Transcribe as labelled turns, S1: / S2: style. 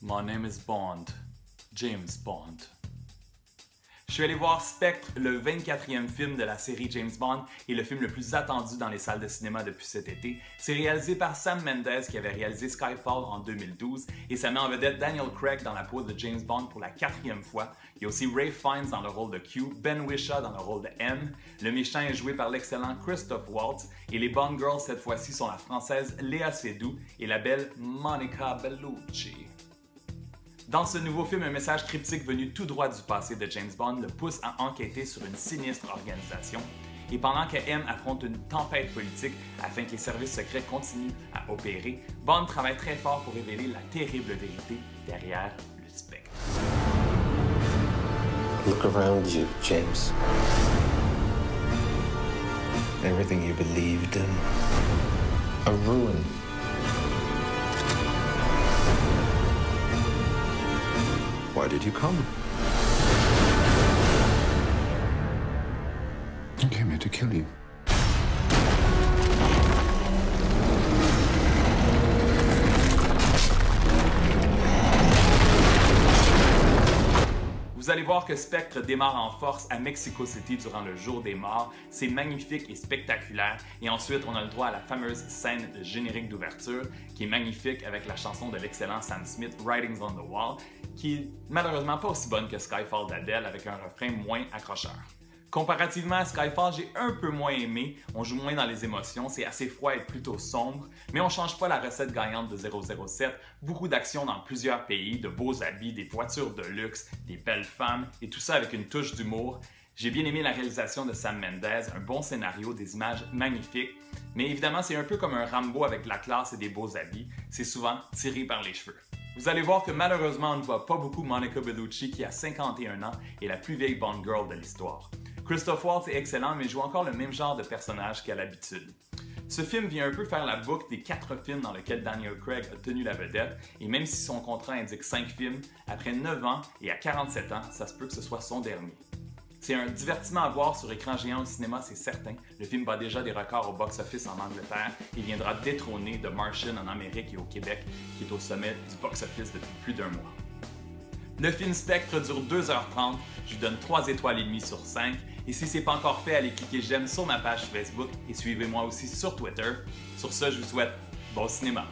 S1: My name is Bond. James Bond. Je suis allé voir Spectre, le 24e film de la série James Bond et le film le plus attendu dans les salles de cinéma depuis cet été. C'est réalisé par Sam Mendes qui avait réalisé Skyfall en 2012 et ça met en vedette Daniel Craig dans la peau de James Bond pour la 4e fois. Il y a aussi Ralph Fiennes dans le rôle de Q, Ben Whishaw dans le rôle de M. Le méchant est joué par l'excellent Christoph Waltz et les Bond Girls cette fois-ci sont la française Léa Seydoux et la belle Monica Bellucci. Dans ce nouveau film, un message cryptique venu tout droit du passé de James Bond le pousse à enquêter sur une sinistre organisation. Et pendant que M affronte une tempête politique afin que les services secrets continuent à opérer, Bond travaille très fort pour révéler la terrible vérité derrière le spectre.
S2: Look around you, James. Everything you believed in, a ruin. Why did you come? I came here to kill you.
S1: Vous allez voir que Spectre démarre en force à Mexico City durant le jour des morts. C'est magnifique et spectaculaire. Et ensuite, on a le droit à la fameuse scène de générique d'ouverture qui est magnifique avec la chanson de l'excellent Sam Smith, Writings on the Wall, qui est malheureusement pas aussi bonne que Skyfall d'Adele avec un refrain moins accrocheur. Comparativement à Skyfall, j'ai un peu moins aimé, on joue moins dans les émotions, c'est assez froid et plutôt sombre, mais on change pas la recette gagnante de 007, beaucoup d'action dans plusieurs pays, de beaux habits, des voitures de luxe, des belles femmes, et tout ça avec une touche d'humour. J'ai bien aimé la réalisation de Sam Mendes, un bon scénario, des images magnifiques, mais évidemment c'est un peu comme un Rambo avec de la classe et des beaux habits, c'est souvent tiré par les cheveux. Vous allez voir que malheureusement on ne voit pas beaucoup Monica Bellucci qui a 51 ans et la plus vieille Bond Girl de l'histoire. Christoph Waltz est excellent mais joue encore le même genre de personnage qu'à l'habitude. Ce film vient un peu faire la boucle des 4 films dans lesquels Daniel Craig a tenu la vedette et même si son contrat indique 5 films, après 9 ans et à 47 ans, ça se peut que ce soit son dernier. C'est un divertissement à voir sur écran géant au cinéma, c'est certain. Le film bat déjà des records au box-office en Angleterre et viendra détrôner The Martian en Amérique et au Québec, qui est au sommet du box-office depuis plus d'1 mois. Le film Spectre dure 2h30, je lui donne 3 étoiles et demie sur 5, et si ce n'est pas encore fait, allez cliquer j'aime sur ma page Facebook et suivez-moi aussi sur Twitter. Sur ce, je vous souhaite bon cinéma!